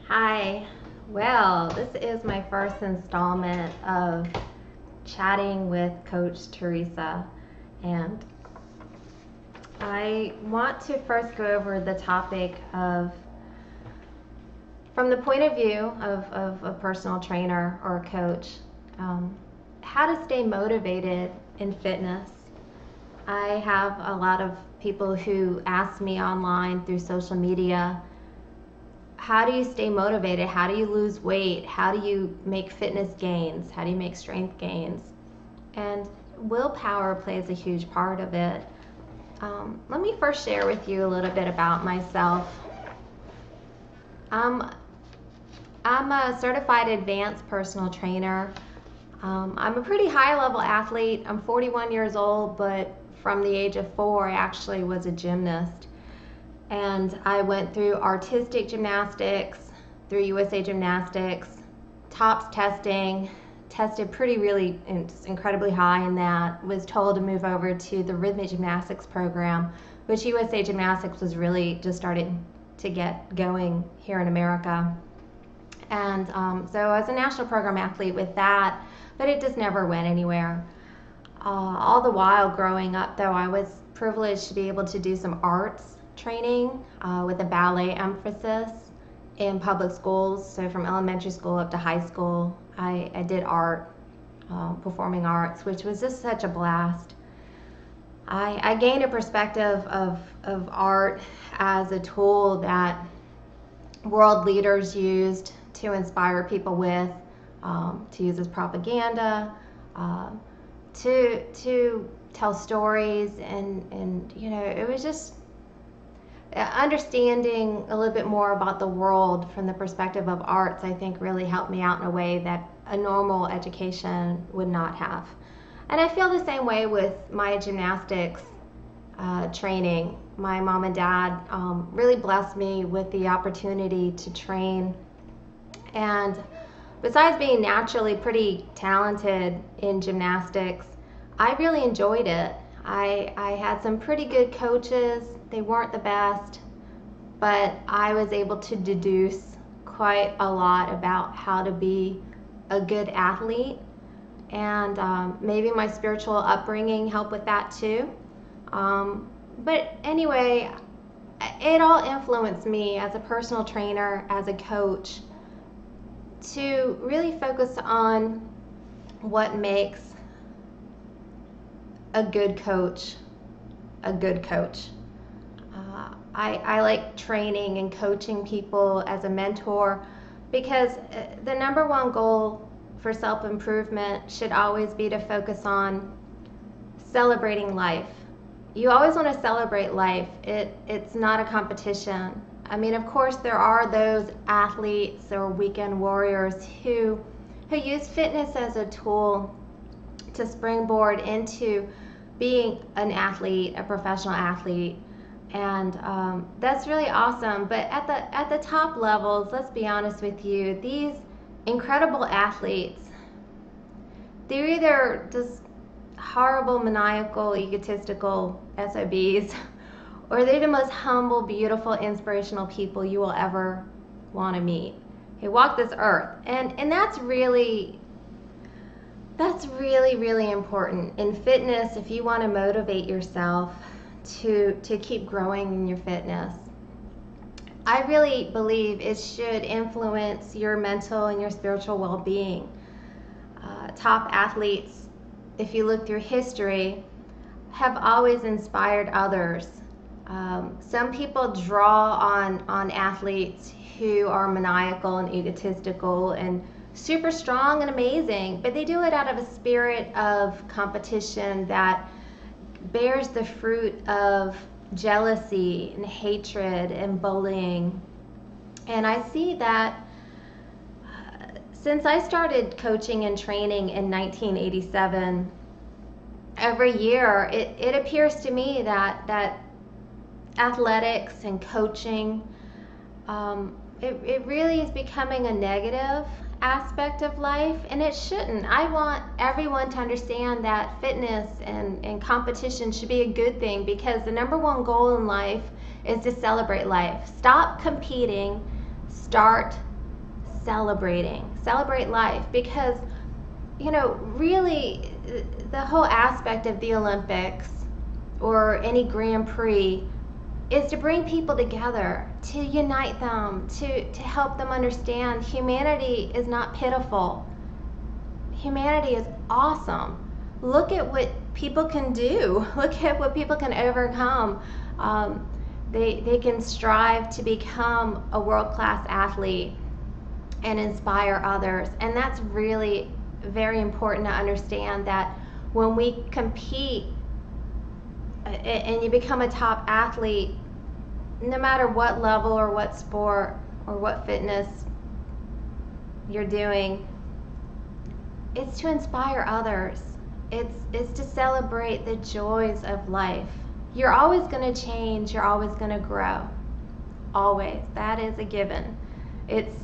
Hi. Well, this is my first installment of chatting with Coach Teresa, and I want to first go over the topic of, from the point of view of a personal trainer or a coach, how to stay motivated in fitness. I have a lot of people who ask me online through social media, how do you stay motivated? How do you lose weight? How do you make fitness gains? How do you make strength gains? And willpower plays a huge part of it. Let me first share with you a little bit about myself. I'm a certified advanced personal trainer. I'm a pretty high level athlete. I'm 41 years old, but from the age of 4, I actually was a gymnast. And I went through artistic gymnastics, through USA Gymnastics, TOPS testing, tested really incredibly high in that, was told to move over to the rhythmic gymnastics program, which USA Gymnastics was really just starting to get going here in America. And so I was a national program athlete with that, but it just never went anywhere. All the while growing up, though, I was privileged to be able to do some arts training with a ballet emphasis in public schools. So from elementary school up to high school, I did art, performing arts, which was just such a blast. I gained a perspective of art as a tool that world leaders used to inspire people with, to use as propaganda, to tell stories, and it was just understanding a little bit more about the world from the perspective of arts. I think really helped me out in a way that a normal education would not have. And I feel the same way with my gymnastics training. My mom and dad really blessed me with the opportunity to train, and besides being naturally pretty talented in gymnastics, I really enjoyed it. I had some pretty good coaches. They weren't the best, but I was able to deduce quite a lot about how to be a good athlete, and maybe my spiritual upbringing helped with that too. But anyway, it all influenced me as a personal trainer, as a coach, to really focus on what makes a good coach a good coach. I like training and coaching people as a mentor, because the number one goal for self-improvement should always be to focus on celebrating life. You always want to celebrate life. It's not a competition. I mean, of course, there are those athletes or weekend warriors who use fitness as a tool to springboard into being an athlete, a professional athlete, and that's really awesome. But at the top levels, let's be honest with you, these incredible athletes, they're either just horrible, maniacal, egotistical SOBs, or they're the most humble, beautiful, inspirational people you will ever want to meet. They walk this earth, and that's really important in fitness. If you want to motivate yourself to keep growing in your fitness, I really believe it should influence your mental and your spiritual well-being. Top athletes, if you look through history, have always inspired others. Some people draw on athletes who are maniacal and egotistical and super strong and amazing, but they do it out of a spirit of competition that bears the fruit of jealousy and hatred and bullying. And I see that since I started coaching and training in 1987, every year it appears to me that athletics and coaching, it really is becoming a negative aspect of life, and it shouldn't. I want everyone to understand that fitness and competition should be a good thing, because the number one goal in life is to celebrate life. Stop competing, start celebrate life, because really the whole aspect of the Olympics or any Grand Prix is to bring people together, to unite them, to help them understand humanity is not pitiful. Humanity is awesome. Look at what people can do. Look at what people can overcome. They can strive to become a world-class athlete and inspire others. And that's really very important to understand, that when we compete and you become a top athlete, no matter what level or what sport or what fitness you're doing, it's to inspire others. It's to celebrate the joys of life. You're always going to change. You're always going to grow. Always. That is a given. It's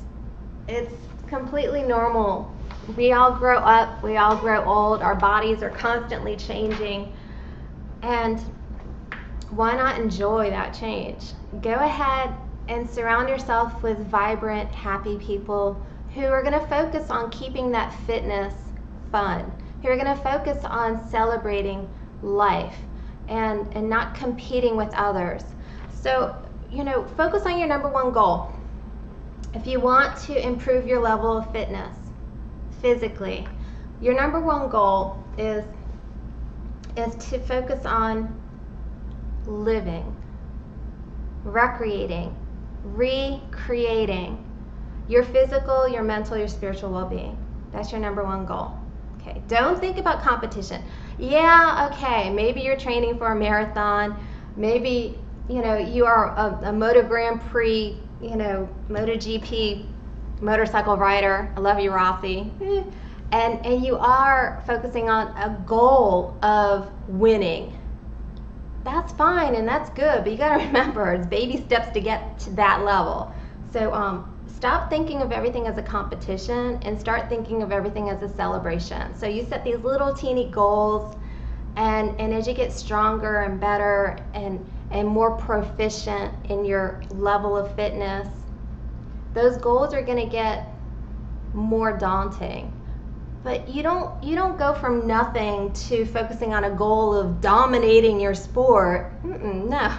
completely normal. We all grow up. We all grow old. Our bodies are constantly changing. And why not enjoy that change? Go ahead and surround yourself with vibrant, happy people who are going to focus on keeping that fitness fun, who are going to focus on celebrating life and not competing with others. So, focus on your number one goal. If you want to improve your level of fitness physically, your number one goal is to focus on living, recreating, recreating your physical, your mental, your spiritual well-being. That's your number one goal. Okay, don't think about competition. Yeah, okay, maybe you're training for a marathon. Maybe, you are a Moto Grand Prix, MotoGP motorcycle rider. I love you, Rossi. And you are focusing on a goal of winning. That's fine and that's good, but you got to remember, it's baby steps to get to that level. So stop thinking of everything as a competition and start thinking of everything as a celebration. So you set these little teeny goals, and as you get stronger and better and more proficient in your level of fitness, those goals are going to get more daunting. But you don't go from nothing to focusing on a goal of dominating your sport. No.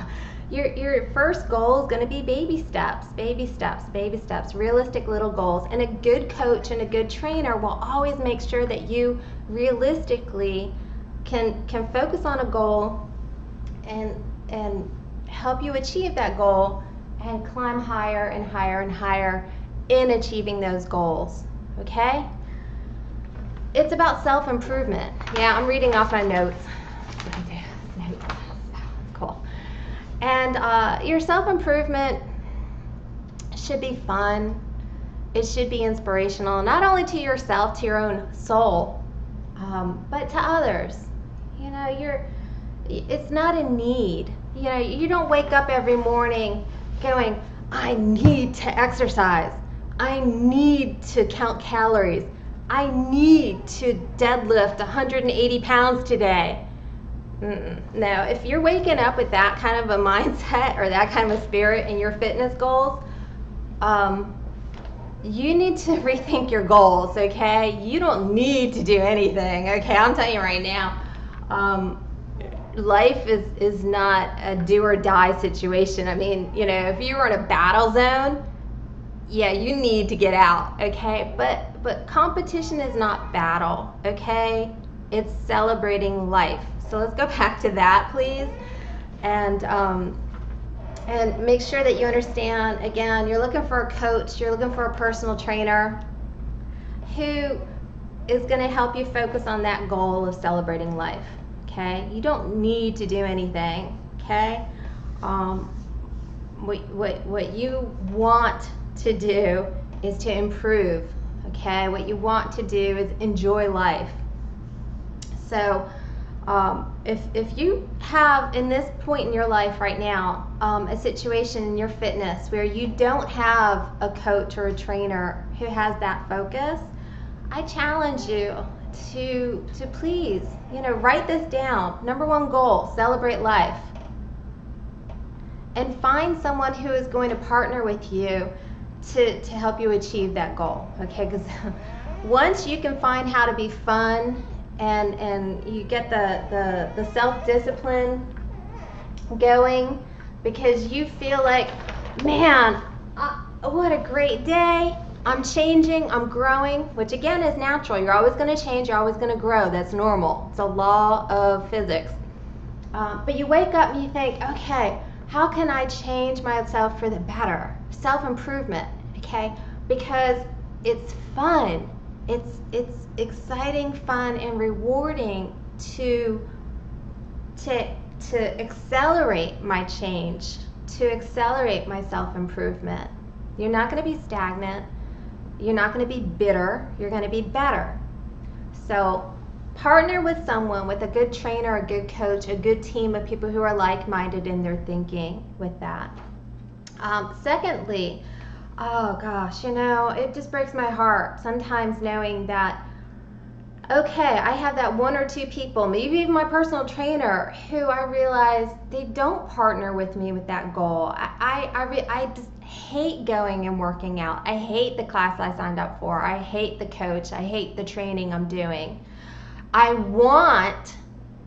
Your first goal is going to be baby steps, realistic little goals. And a good coach and a good trainer will always make sure that you realistically can focus on a goal and help you achieve that goal and climb higher and higher and higher in achieving those goals. Okay? It's about self-improvement. Yeah, I'm reading off my notes. Cool. And your self-improvement should be fun. It should be inspirational, not only to yourself, to your own soul, but to others. It's not a need. You don't wake up every morning going, I need to exercise. I need to count calories. I need to deadlift 180 pounds today. No, if you're waking up with that kind of a mindset or that kind of a spirit in your fitness goals, you need to rethink your goals, okay? You don't need to do anything, okay? I'm telling you right now, life is not a do or die situation. I mean, if you were in a battle zone, yeah, you need to get out, okay? But competition is not battle, okay? It's celebrating life. So let's go back to that, please. And make sure that you understand, again, you're looking for a coach, you're looking for a personal trainer who is going to help you focus on that goal of celebrating life, okay? You don't need to do anything, okay? What you want to do is to improve, okay? What you want to do is enjoy life. So if you have, in this point in your life right now, a situation in your fitness where you don't have a coach or a trainer who has that focus, I challenge you to please, write this down. Number one goal, celebrate life. And find someone who is going to partner with you to help you achieve that goal, okay? Because once you can find how to be fun and you get the self-discipline going, because you feel like, man, what a great day, I'm changing, I'm growing, which again is natural. You're always going to change, you're always going to grow. That's normal. It's a law of physics. But you wake up and you think, okay, how can I change myself for the better? Self-improvement, okay? Because it's fun. It's exciting, fun, and rewarding to accelerate my change, to accelerate my self-improvement. You're not going to be stagnant. You're not going to be bitter. You're going to be better. So partner with someone, with a good trainer, a good coach, a good team of people who are like-minded in their thinking with that. Secondly, oh gosh, it just breaks my heart sometimes knowing that, okay, I have that one or two people, maybe even my personal trainer, who I realize they don't partner with me with that goal. I just hate going and working out. I hate the class I signed up for. I hate the coach. I hate the training I'm doing. I want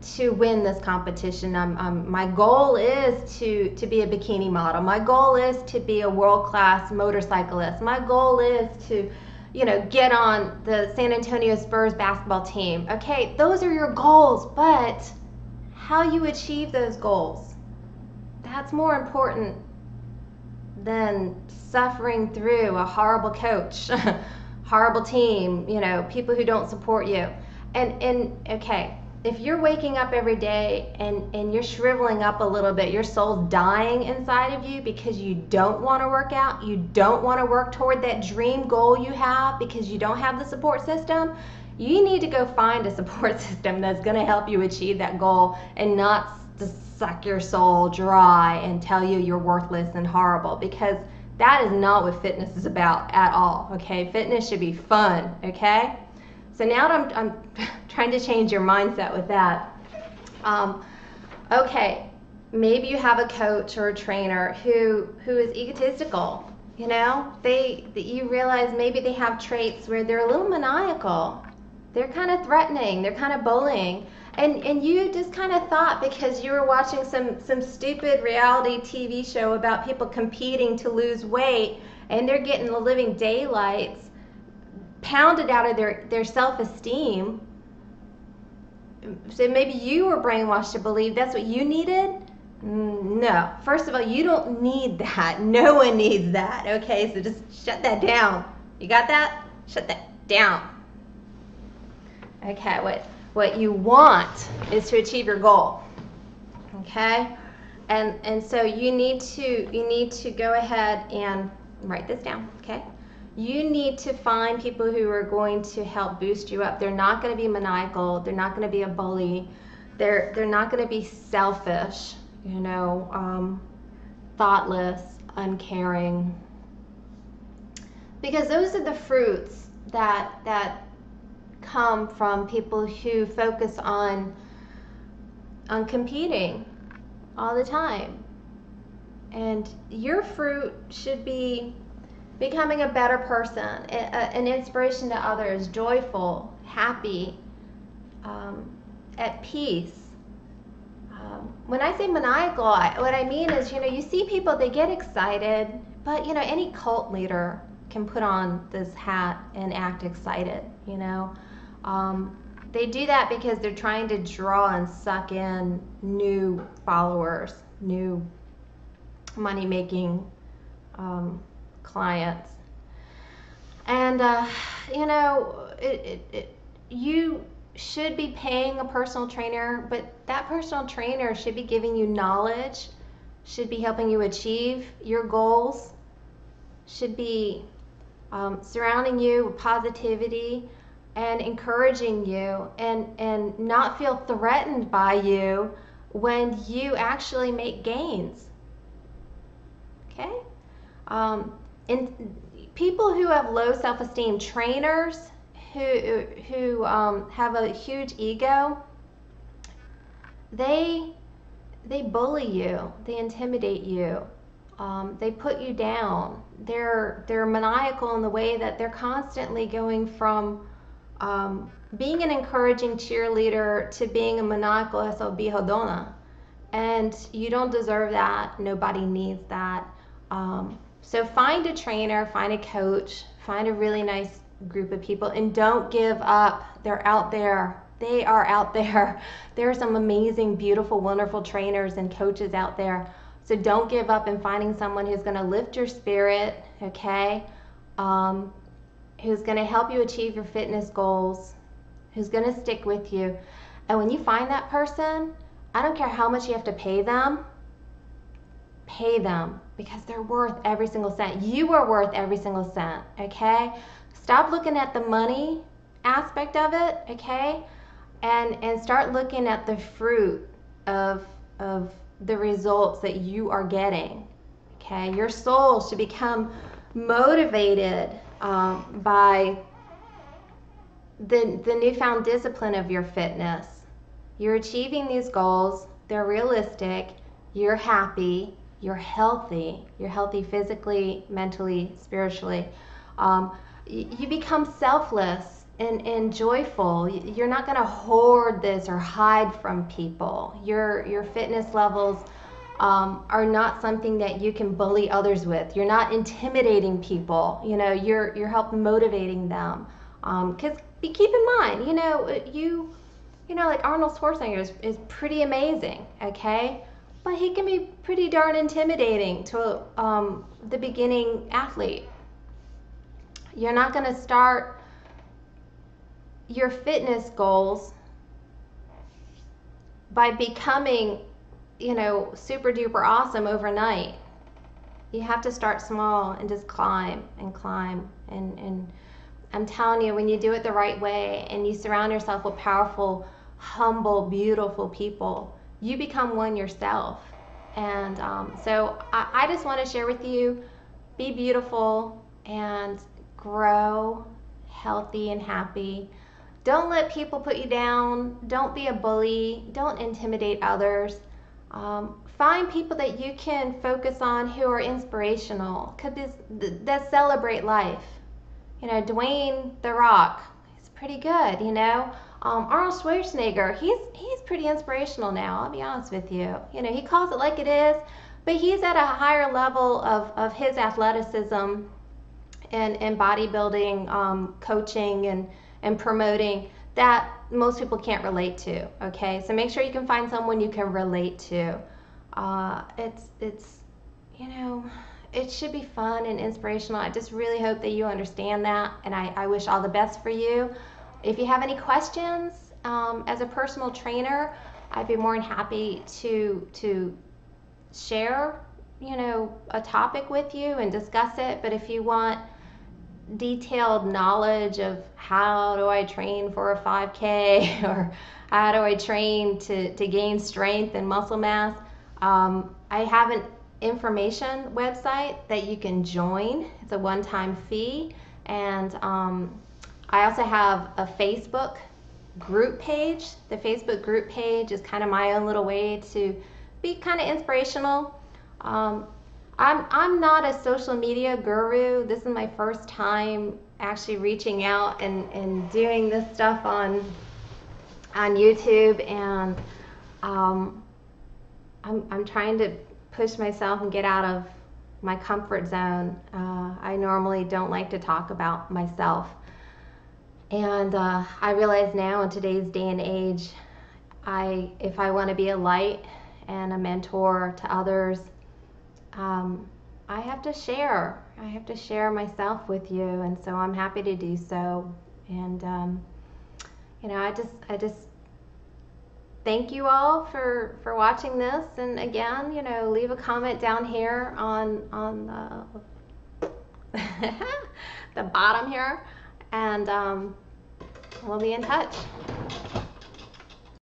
to win this competition. My goal is to be a bikini model. My goal is to be a world-class motorcyclist. My goal is to get on the San Antonio Spurs basketball team. Okay, those are your goals, but how you achieve those goals, that's more important than suffering through a horrible coach, horrible team, people who don't support you. And okay, if you're waking up every day and you're shriveling up a little bit, your soul's dying inside of you because you don't want to work out, you don't want to work toward that dream goal you have because you don't have the support system, you need to go find a support system that's going to help you achieve that goal and not just suck your soul dry and tell you you're worthless and horrible, because that is not what fitness is about at all, okay? Fitness should be fun, okay? So now I'm trying to change your mindset with that. Okay, maybe you have a coach or a trainer who is egotistical. You realize maybe they have traits where they're a little maniacal. They're kind of threatening. They're kind of bullying. And you just kind of thought, because you were watching some stupid reality TV show about people competing to lose weight, and they're getting the living daylights pounded out of their self-esteem. So maybe you were brainwashed to believe that's what you needed. No. First of all, you don't need that. No one needs that. Okay, so just shut that down. You got that? Shut that down. Okay, what you want is to achieve your goal. Okay? And so you need to go ahead and write this down, okay? You need to find people who are going to help boost you up. They're not going to be maniacal. They're not going to be a bully. They're not going to be selfish, thoughtless, uncaring. Because those are the fruits that come from people who focus on competing all the time. And your fruit should be becoming a better person, an inspiration to others, joyful, happy, at peace. When I say maniacal, what I mean is, you see people, they get excited, but any cult leader can put on this hat and act excited. They do that because they're trying to draw and suck in new followers, new money-making clients. And you should be paying a personal trainer, but that personal trainer should be giving you knowledge, should be helping you achieve your goals, should be surrounding you with positivity and encouraging you, and not feel threatened by you when you actually make gains. Okay? And people who have low self-esteem, trainers who have a huge ego, they bully you, they intimidate you, they put you down, they're maniacal in the way that they're constantly going from being an encouraging cheerleader to being a maniacal SOB hodona. And you don't deserve that. Nobody needs that. So find a trainer, find a coach, find a really nice group of people, and don't give up. They're out there. They are out there. There are some amazing, beautiful, wonderful trainers and coaches out there. So don't give up in finding someone who's going to lift your spirit, okay? Who's going to help you achieve your fitness goals, who's going to stick with you. And when you find that person, I don't care how much you have to pay them because they're worth every single cent. You are worth every single cent, okay? Stop looking at the money aspect of it, okay? And start looking at the fruit of the results that you are getting, okay? Your soul should become motivated by the newfound discipline of your fitness. You're achieving these goals, they're realistic, you're happy, you're healthy physically, mentally, spiritually. You become selfless and joyful. You're not going to hoard this or hide from people. Your fitness levels are not something that you can bully others with. You're not intimidating people. You know, you're helping motivating them. Because keep in mind, you know, like Arnold Schwarzenegger is pretty amazing, okay? But he can be pretty darn intimidating to the beginning athlete. You're not going to start your fitness goals by becoming, super duper awesome overnight. You have to start small and just climb and climb. And I'm telling you, when you do it the right way and you surround yourself with powerful, humble, beautiful people, you become one yourself. And so I just want to share with you, be beautiful and grow healthy and happy. Don't let people put you down. Don't be a bully. Don't intimidate others. Find people that you can focus on who are inspirational, that celebrate life. Dwayne The Rock, he's pretty good, Arnold Schwarzenegger, he's pretty inspirational now, I'll be honest with you. He calls it like it is, but he's at a higher level of his athleticism and bodybuilding, coaching and promoting that most people can't relate to, okay? So make sure you can find someone you can relate to. It should be fun and inspirational. I just really hope that you understand that, and I wish all the best for you. If you have any questions, as a personal trainer, I'd be more than happy to share, a topic with you and discuss it. But if you want detailed knowledge of how do I train for a 5K or how do I train to gain strength and muscle mass, I have an information website that you can join. It's a one-time fee, and I also have a Facebook group page. The Facebook group page is kind of my own little way to be kind of inspirational. I'm not a social media guru. This is my first time actually reaching out and doing this stuff on YouTube, and I'm trying to push myself and get out of my comfort zone. I normally don't like to talk about myself, and I realize now in today's day and age, if I want to be a light and a mentor to others, I have to share. I have to share myself with you, and so I'm happy to do so. And I just thank you all for watching this. And again, leave a comment down here on the the bottom here, and we'll be in touch.